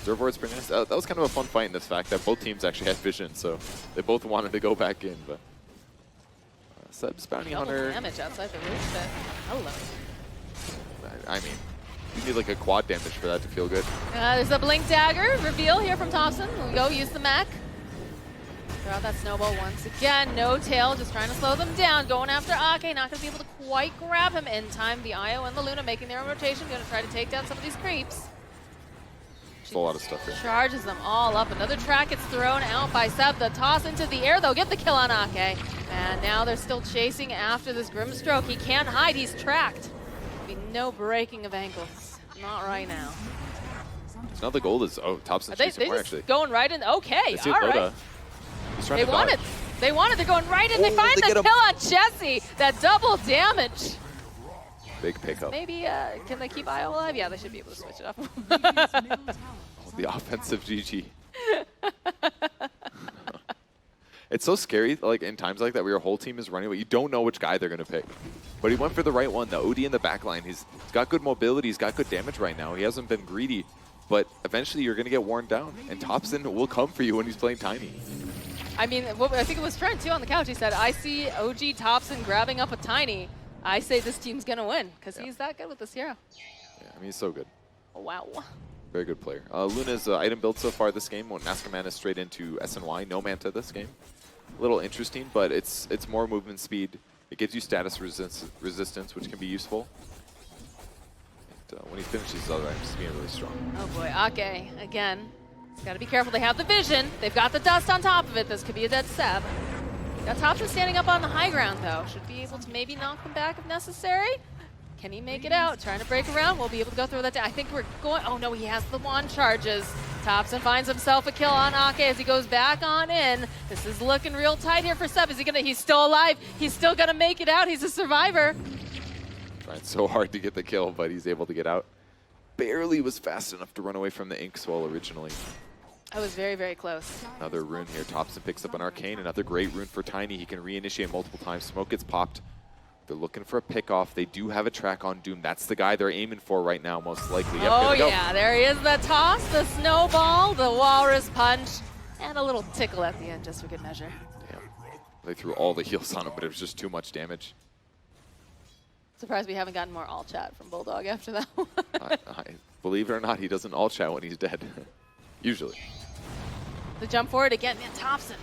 Zervoid's pretty nice. That was kind of a fun fight in this fact that both teams actually had vision, so they both wanted to go back in. But Seb's Bounty Hunter. Damage outside the roof pit. Hello. I mean, you need like a quad damage for that to feel good. There's a Blink Dagger reveal here from Thompson. We go use the mech. Throw out that snowball once again. No Tail, just trying to slow them down. Going after Ake, not going to be able to quite grab him in time. The Io and the Luna making their own rotation. Going to try to take down some of these creeps. There's a lot of stuff here. Charges them all up. Another track gets thrown out by Seb. The toss into the air, they'll get the kill on Ake. And now they're still chasing after this Grimstroke. He can't hide, he's tracked. There'll be no breaking of ankles. Not right now. So now the goal is, Thompson's chasing more actually. Going right in, okay, all right. They want it. They want it. They're going right in. They find the kill on Chessie. That double damage. Big pickup. Maybe, can they keep Io alive? Yeah, they should be able to switch it up. The offensive GG. It's so scary, like in times like that where your whole team is running, but you don't know which guy they're going to pick. But he went for the right one, the OD in the back line. He's got good mobility. He's got good damage right now. He hasn't been greedy, but eventually you're going to get worn down. And Thompson will come for you when he's playing Tiny. I mean, I think it was Trent, too, on the couch. He said, I see OG Thompson grabbing up a Tiny. I say this team's going to win because he's that good with this hero. Yeah, I mean, he's so good. Oh, wow. Very good player. Luna's item build so far this game won't Mask Mana straight into SNY. No Manta this game. a little interesting, but it's more movement speed. It gives you status resistance, which can be useful. And, when he finishes his other items, he's being really strong. Oh boy, Ake, again. He's got to be careful. They have the vision. They've got the dust on top of it. This could be a dead Seb. Got Thompson standing up on the high ground, though. Should be able to maybe knock them back if necessary. Can he make it out? Trying to break around. We'll be able to go through that. I think we're going. Oh no, he has the wand charges. Thompson finds himself a kill on Ake as he goes back on in. This is looking real tight here for Seb. Is he gonna? He's still alive. He's still gonna make it out. He's a survivor. Trying so hard to get the kill, but he's able to get out. Barely was fast enough to run away from the Ink Swell originally. I was very, very close. Another rune here. Thompson picks up an Arcane. Another great rune for Tiny. He can reinitiate multiple times. Smoke gets popped. They're looking for a pick-off. They do have a track on Doom. That's the guy they're aiming for right now, most likely. Yep, oh, yeah. There he is. The toss, the snowball, the walrus punch, and a little tickle at the end, just for good measure. Damn. They threw all the heals on him, but it was just too much damage. Surprised we haven't gotten more all chat from Bulldog after that one. Believe it or not, he doesn't all chat when he's dead. Usually. The jump forward again. Man, Thompson.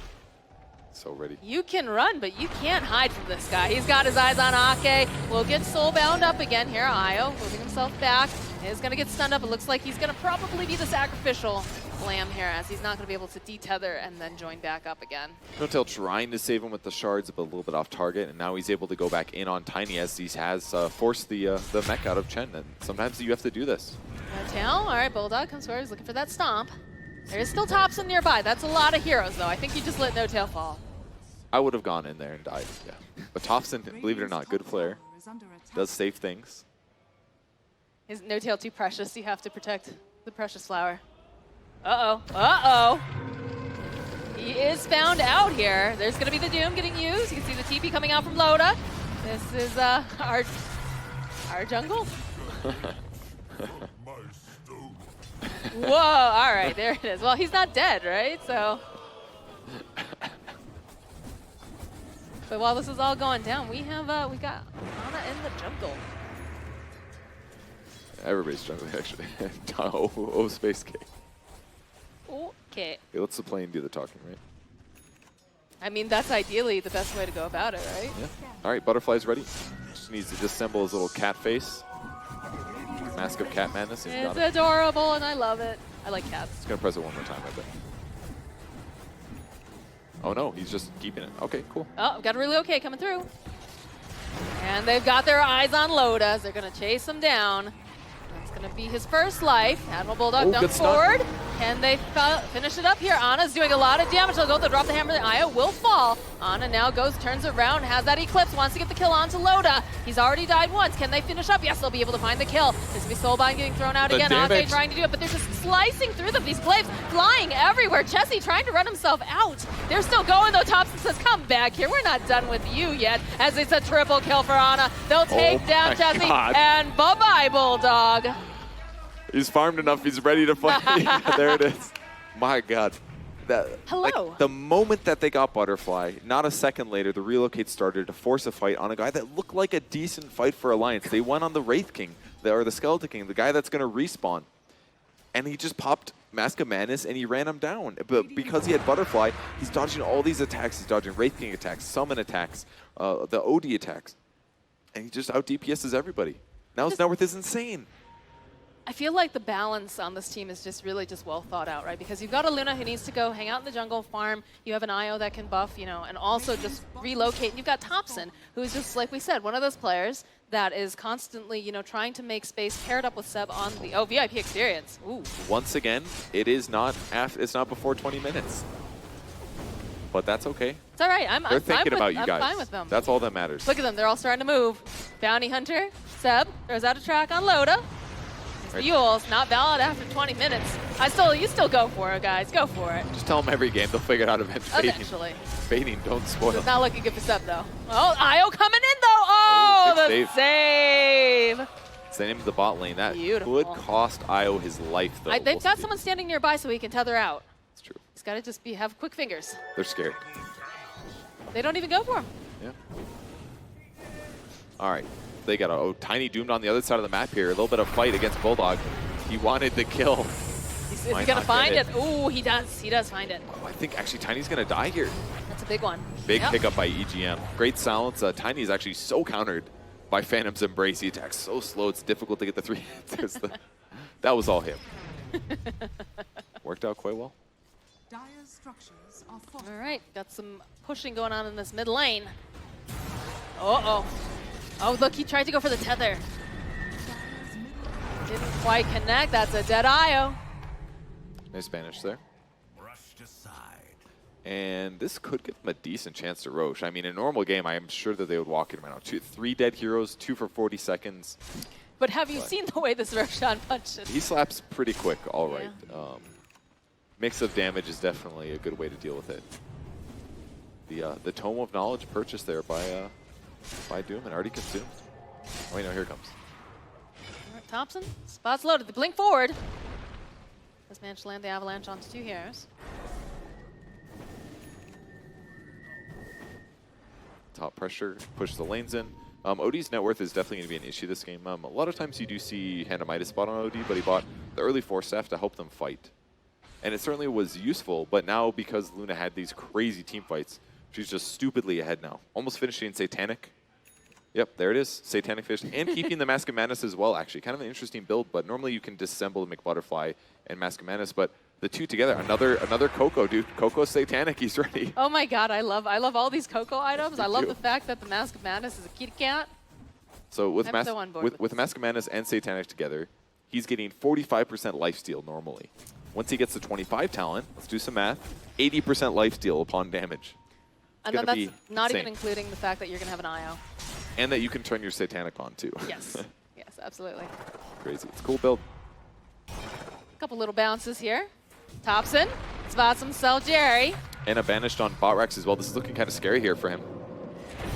So ready. You can run, but you can't hide from this guy. He's got his eyes on Ake. Will get soulbound up again here. Io moving himself back. Is going to get stunned up. It looks like he's going to probably be the sacrificial lamb here, as he's not going to be able to detether and then join back up again. Notel trying to save him with the shards, but a little bit off target, and now he's able to go back in on Tiny as he has forced the mech out of Chen, and sometimes you have to do this. Notel, all right, Bulldog comes forward. He's looking for that stomp. There is still Thompson nearby. That's a lot of heroes, though. I think you just let Notel fall. I would have gone in there and died, yeah. But Thompson, believe it or not, good player. Does save things. Is Notel too precious? You have to protect the precious flower. Uh-oh. Uh-oh. He is found out here. There's going to be the Doom getting used. You can see the TP coming out from Loda. This is our jungle. Whoa, all right, there it is. Well, he's not dead, right? So. But while this is all going down, we got Ana in the jungle. Everybody's jungling, actually. Oh, Space K. Okay. Hey, let's the plane do the talking, right? I mean, that's ideally the best way to go about it, right? Yeah. All right, Butterfly's ready. Just needs to disassemble his little cat face. Mask of Cat Madness. It's adorable, and I love it. I like cats. He's going to press it one more time, I bet. Oh, no, he's just keeping it. Okay, cool. Oh, got a really okay coming through. And they've got their eyes on Loda. They're going to chase him down. That's going to be his first life. Admiral Bulldog dumps forward. Can they finish it up here? Ana's doing a lot of damage. They'll go, they'll drop the hammer. Io will fall. Ana now goes, turns around, has that Eclipse, wants to get the kill onto Loda. He's already died once. Can they finish up? Yes, they'll be able to find the kill. This will be Soulbind getting thrown out again. Ake trying to do it, but they're just slicing through them. These glaives flying everywhere. Chessie trying to run himself out. They're still going though. Thompson says, come back here. We're not done with you yet, as it's a triple kill for Ana. They'll take down Chessie, and bye-bye, Bulldog. He's farmed enough. He's ready to fight. There it is. My God. Hello. Like, the moment that they got Butterfly, not a second later, the Relocate started to force a fight on a guy that looked like a decent fight for Alliance. They went on the Wraith King, or the Skeleton King, the guy that's going to respawn. And he just popped Mask of Madness, and he ran him down. But because he had Butterfly, he's dodging all these attacks. He's dodging Wraith King attacks, Summon attacks, the OD attacks. And he just out-DPSs everybody. Now his net worth is insane. I feel like the balance on this team is just really just well thought out, right? Because you've got a Luna who needs to go hang out in the jungle, farm. You have an Io that can buff, you know, and also just relocate. And you've got Thompson, who is just, like we said, one of those players that is constantly, you know, trying to make space paired up with Seb on the VIP experience. Ooh. Once again, it's not before 20 minutes. But that's okay. It's all right. They're thinking about you guys. I'm fine with them. That's all that matters. Look at them. They're all starting to move. Bounty Hunter, Seb, throws out a track on Loda. Fuels, not valid after 20 minutes. You still go for it, guys. Go for it. Just tell them every game. They'll figure it out eventually. Eventually. Baiting, don't spoil. It's not looking good for Seb, though. Oh, Io coming in, though. Oh, the save. Send him to the bot lane. That Beautiful. would cost Io his life, though. They've got someone standing nearby so he can tether out. It's true. He's got to just have quick fingers. They're scared. They don't even go for him. Yeah. All right. They got a Tiny doomed on the other side of the map here. A little bit of fight against Bulldog. He wanted the kill. Is he going to find it? Ooh, he does. He does find it. Oh, I think actually Tiny's going to die here. That's a big one. Big Yep. pickup by EGM. Great silence. Tiny is actually so countered by Phantom's Embrace. He attacks so slow, it's difficult to get the 3 hits. That was all him. Worked out quite well. All right, got some pushing going on in this mid lane. Uh-oh. Oh, look, he tried to go for the tether. Didn't quite connect. That's a dead IO. Nice Spanish there. And this could give them a decent chance to Roche. I mean, in a normal game, I am sure that they would walk in right now. 3 dead heroes, 2 for 40 seconds. But have you seen the way this Roshan punches? He slaps pretty quick, all right. Mix of damage is definitely a good way to deal with it. The Tome of Knowledge purchased there by Doom and already consumed. Oh, wait, no, here it comes. All right, Thompson, spot's loaded. The blink forward. Has managed to land the avalanche onto 2 heroes. Top pressure, push the lanes in. OD's net worth is definitely going to be an issue this game. A lot of times you do see MIDAS spot on OD, but he bought the early Force staff to help them fight. And it certainly was useful, but now because Luna had these crazy team fights, she's just stupidly ahead now. Almost finishing Satanic. Yep, there it is. Satanic fish. And keeping the Mask of Madness as well, actually. Kind of an interesting build, but normally you can disassemble the McButterfly and Mask of Madness, but the 2 together, another Coco, dude. Coco's Satanic, he's ready. Oh my god, I love all these Coco items. I love too. the fact that the Mask of Madness is a kitty cat. So with I'm so on board with Mask of Madness and Satanic together, he's getting 45% lifesteal normally. Once he gets to 25 talent, let's do some math, 80% lifesteal upon damage. And then that's not even including the fact that you're going to have an IO. And that you can turn your Satanic on, too. Yes. Yes, absolutely. Crazy. It's a cool build. A couple little bounces here. Thompson spots himself, Jerry. And a banished on Botrax as well. This is looking kind of scary here for him.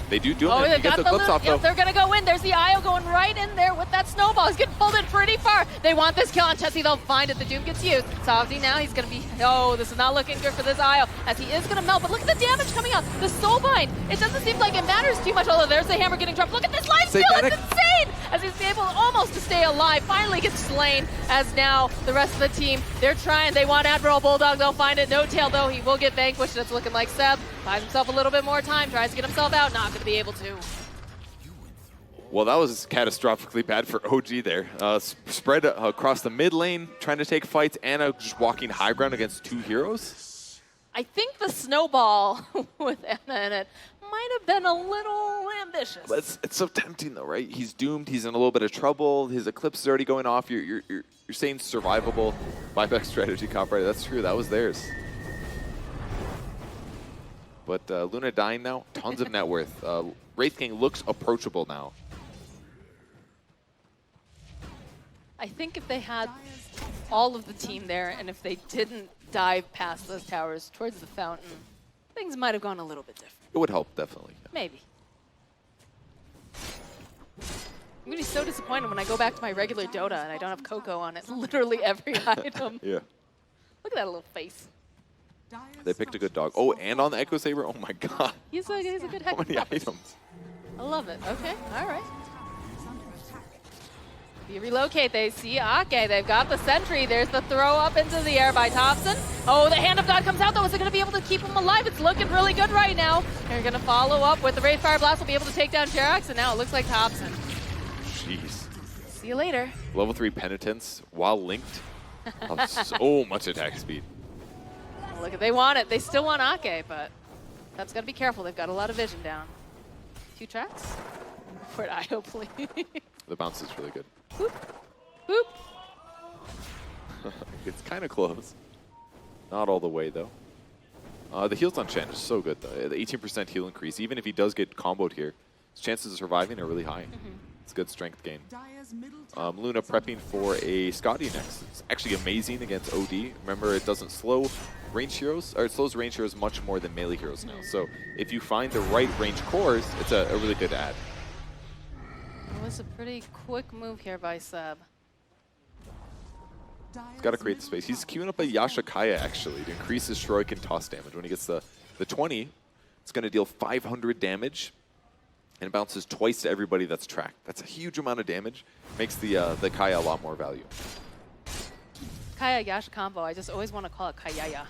They do him. Oh, He they've gets got the the clips off, though. Yep, they're going to go in. There's the IO going right in there with that snowball. He's getting pulled in pretty far. They want this kill on Chessie. They'll find it. The Doom gets used. Softy now, he's going to be... Oh, this is not looking good for this IO as he is going to melt. But look at the damage coming out. The Soulbind. It doesn't seem like it matters too much, although there's the hammer getting dropped. Look at this lifesteal. It's insane! As he's able almost to stay alive. Finally gets slain as now the rest of the team, they're trying. They want Admiral Bulldog. They'll find it. No tail, though. He will get vanquished. It's looking like Seb buys himself a little bit more time. Tries to get himself out. Not going to be able to. Well, that was catastrophically bad for OG there. Spread across the mid lane, trying to take fights, and just walking high ground against 2 heroes. I think the snowball with Anna in it might have been a little ambitious. But it's so tempting, though, right? He's doomed. He's in a little bit of trouble. His Eclipse is already going off. You're saying survivable buyback strategy comp, right? That's true. That was theirs. But Luna dying now. Tons of net worth. Wraith King looks approachable now. I think if they had all of the team there and if they didn't dive past those towers towards the fountain, things might have gone a little bit different. It would help, definitely. Maybe. I'm going to be so disappointed when I go back to my regular Dota and I don't have Coco on it. Literally every item. Yeah. Look at that little face. They picked a good dog. Oh, and on the Echo Saber? Oh my god. He's a good heck How of many a puppet. items? I love it. Okay, all right. You relocate, they see Ake. They've got the sentry. There's the throw up into the air by Thompson. Oh, the Hand of God comes out, though. Is it going to be able to keep him alive? It's looking really good right now. They're going to follow up with the Wraith Fire Blast. Will be able to take down Jerax, and now it looks like Thompson. Jeez. See you later. Level 3 Penitence, while linked, have so much attack speed. Look, they want it. They still want Ake, but that's got to be careful. They've got a lot of vision down. 2 tracks? For an IO, please. The bounce is really good. Boop. Boop. It's kind of close. Not all the way, though. The heals on Shen is so good, though. The 18% heal increase, even if he does get comboed here, his chances of surviving are really high. It's a good strength gain. Luna prepping for a Scotty next. It's actually amazing against OD. Remember, it doesn't slow range heroes, or it slows range heroes much more than melee heroes now. So if you find the right range cores, it's a really good add. It was a pretty quick move here by Seb. He's got to create the space. He's queuing up a Yashikaya, actually, to increase his Shuriken and toss damage. When he gets the 20, it's going to deal 500 damage, and it bounces twice to everybody that's tracked. That's a huge amount of damage. Makes the Kaya a lot more value. Kaya Yash combo, I just always want to call it Kayaya.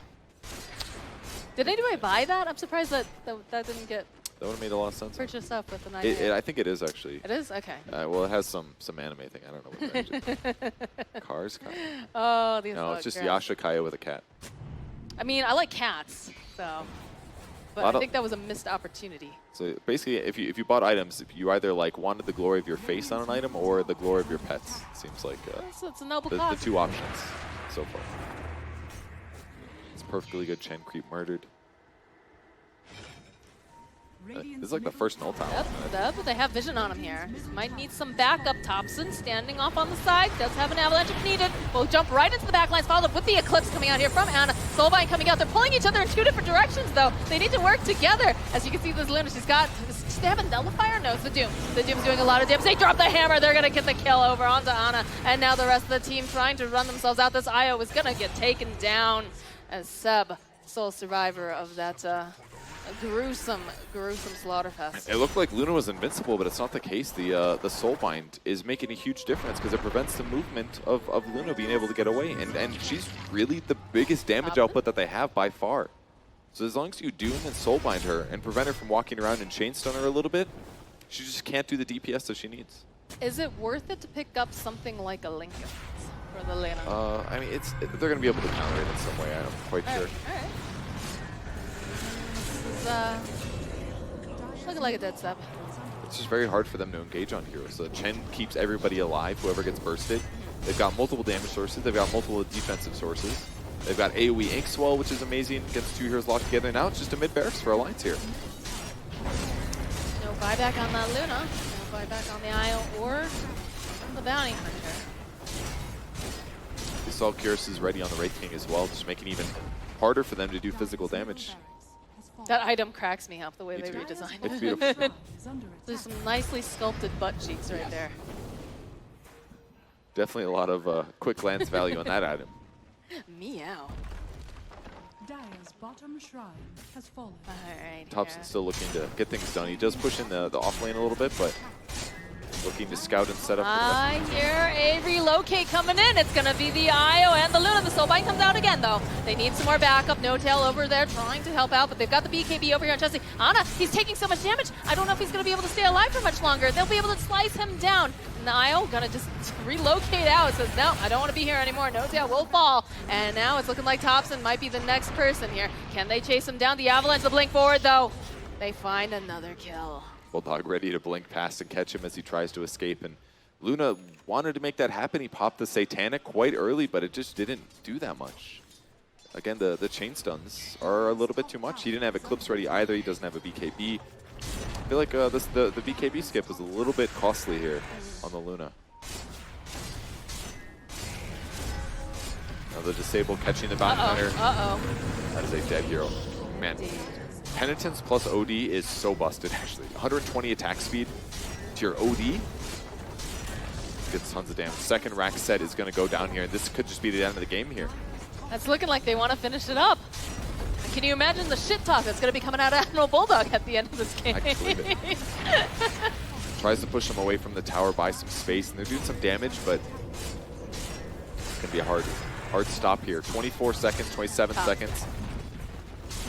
Did anybody buy that? I'm surprised that that didn't get That would have made a lot of sense. purchased up with an idea. I think it is actually. It is? Okay. Well, it has some anime thing. I don't know what that is. Cars? Kaya? Oh, these No, look it's just great. Yasha Kaya with a cat. I mean, I like cats, so. But I think that was a missed opportunity. So basically, if you bought items, you either like wanted the glory of your face on an item or the glory of your pets. Seems like It's a noble the cause. two options so far. It's perfectly good. Chen creep murdered. This is like the first null tower. Yep, but they have vision on him here. Might need some backup. Thompson standing off on the side. Does have an avalanche if needed. Will jump right into the backlines, followed up with the Eclipse coming out here from Ana. Soulbind coming out. They're pulling each other in two different directions, though. They need to work together. As you can see, this Luna, she's got... Does they have a nullifier? No, it's the Doom. The Doom's doing a lot of damage. They drop the hammer. They're going to get the kill over onto Ana. And now the rest of the team trying to run themselves out. This Io is going to get taken down as Seb, sole survivor of that... gruesome slaughterfest. It looked like Luna was invincible, but it's not the case. The Soulbind is making a huge difference because it prevents the movement of Luna being able to get away. And she's really the biggest damage output that they have by far. So as long as you Doom and Soulbind her and prevent her from walking around and chainstun her a little bit, she just can't do the DPS that she needs. Is it worth it to pick up something like a Lincoln for the Lena? I mean, they're going to be able to counter it in some way. I'm quite sure. All right. Looking like a dead step. It's just very hard for them to engage on heroes. So Chen keeps everybody alive, whoever gets bursted. They've got multiple damage sources. They've got multiple defensive sources. They've got AoE Ink Swell, which is amazing against two heroes locked together. Now it's just a mid-barracks for Alliance here. No buyback on that Luna. No buyback on the Isle or the Bounty Hunter. We saw Curus is ready on the Wraith King as well, just making it even harder for them to do physical damage. That item cracks me up the way Me they too. redesigned It's it. beautiful. There's some nicely sculpted butt cheeks right there. Definitely a lot of quick glance value on that item. Meow. Dire's bottom shrine has fallen. All right. Thompson's still looking to get things done. He does push in the off lane a little bit, but looking to scout and set up. I hear a relocate coming in. It's going to be the Io and the Luna. The Soulbind comes out again, though. They need some more backup. No Tail over there trying to help out, but they've got the BKB over here on Chelsea. Ana, he's taking so much damage. I don't know if he's going to be able to stay alive for much longer. They'll be able to slice him down. And the Io going to just relocate out. Says, no, I don't want to be here anymore. No Tail will fall. And now it's looking like Thompson might be the next person here. Can they chase him down? The Avalanche, the blink forward, though. They find another kill. Bulldog ready to blink past and catch him as he tries to escape. And Luna wanted to make that happen. He popped the Satanic quite early, but it just didn't do that much. Again, the chain stuns are a little bit too much. He didn't have Eclipse ready either. He doesn't have a BKB. I feel like the BKB skip was a little bit costly here on the Luna. Now the Disable catching the Bounty Hunter. That is a dead hero. Man. Penitence plus OD is so busted, actually. 120 attack speed to your OD. Gets tons of damage. Second rack set is going to go down here, and this could just be the end of the game here. That's looking like they want to finish it up. Can you imagine the shit talk that's going to be coming out of Admiral Bulldog at the end of this game? I can believe it. Tries to push them away from the tower, buy some space, and they're doing some damage, but it's going to be a hard stop here. 24 seconds, 27 seconds.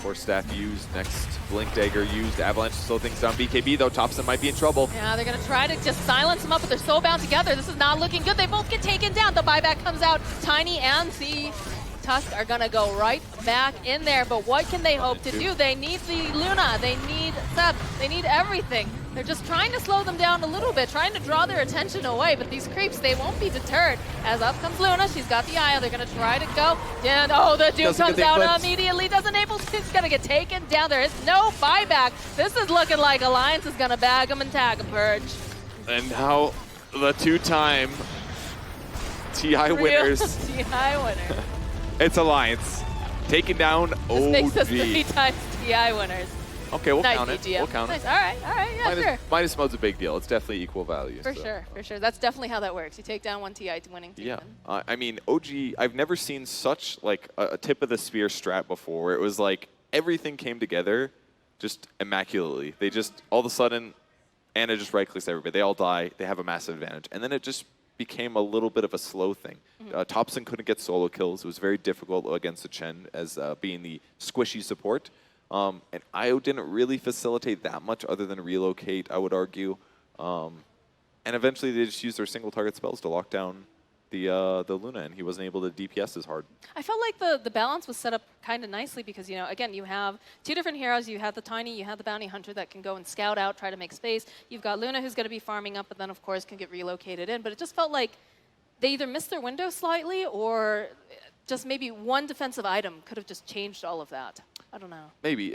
Force Staff used, next Blink Dagger used, Avalanche to slow things down. BKB though, Thompson might be in trouble. Yeah, they're going to try to just silence them up, but they're so bound together. This is not looking good. They both get taken down. The buyback comes out. Tiny and the Tusk are going to go right back in there, but what can they hope to do? They need the Luna. They need Seb. They need everything. They're just trying to slow them down a little bit, trying to draw their attention away, but these creeps, they won't be deterred. As up comes Luna, she's got the Eye. They're going to try to go. And oh, the Doom comes out immediately, doesn't able to. He's going to get taken down. There is no buyback. This is looking like Alliance is going to bag him and tag him, Purge. And now the two-time TI winners. TI winner. It's Alliance. Taking down OG. This makes us 3 times TI winners. Okay, we'll Nice, count it. BGM. We'll count Nice. it. All right, yeah, sure. Minus mode's a big deal. It's definitely equal value. For so. sure, for sure. That's definitely how that works. You take down one TI winning team. Yeah, I mean, OG, I've never seen such like a tip of the spear strat before where it was like everything came together just immaculately. They just, all of a sudden, Ana just right-clicks everybody. They all die. They have a massive advantage. And then it just became a little bit of a slow thing. Thompson couldn't get solo kills. It was very difficult against the Chen as being the squishy support. And IO didn't really facilitate that much other than relocate, I would argue. And eventually they just used their single target spells to lock down the Luna, and he wasn't able to DPS as hard. I felt like the balance was set up kind of nicely because, you know, again, you have two different heroes. You have the Tiny, you have the Bounty Hunter that can go and scout out, try to make space. You've got Luna who's going to be farming up, but then, of course, can get relocated in. But it just felt like they either missed their window slightly or just maybe one defensive item could have just changed all of that. I don't know. Maybe.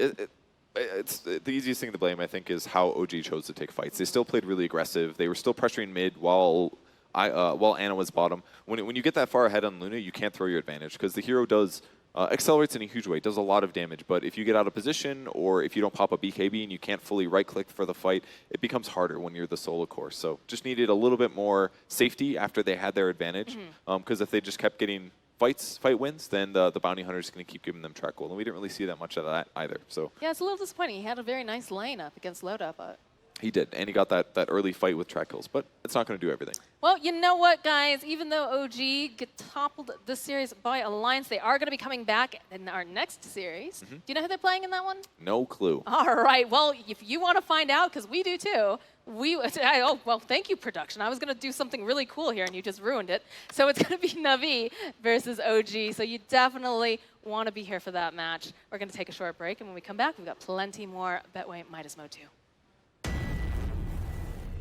It's the easiest thing to blame, I think, is how OG chose to take fights. They still played really aggressive. They were still pressuring mid while Ana was bottom. When you get that far ahead on Luna, you can't throw your advantage because the hero does accelerates in a huge way, does a lot of damage. But if you get out of position or if you don't pop a BKB and you can't fully right-click for the fight, it becomes harder when you're the solo core. So just needed a little bit more safety after they had their advantage. Because if they just kept getting fight wins, then the Bounty Hunter is going to keep giving them track gold. And we didn't really see that much of that either. So yeah, it's a little disappointing. He had a very nice lane up against Loda, but... He did, and he got that early fight with track kills, but it's not going to do everything. Well, you know what, guys? Even though OG get toppled this series by Alliance, they are going to be coming back in our next series. Do you know who they're playing in that one? No clue. All right. Well, if you want to find out, because we do too, oh, well, thank you, production. I was going to do something really cool here, and you just ruined it. So it's going to be Na'Vi versus OG. So you definitely want to be here for that match. We're going to take a short break, and when we come back, we've got plenty more Betway Midas Mode 2.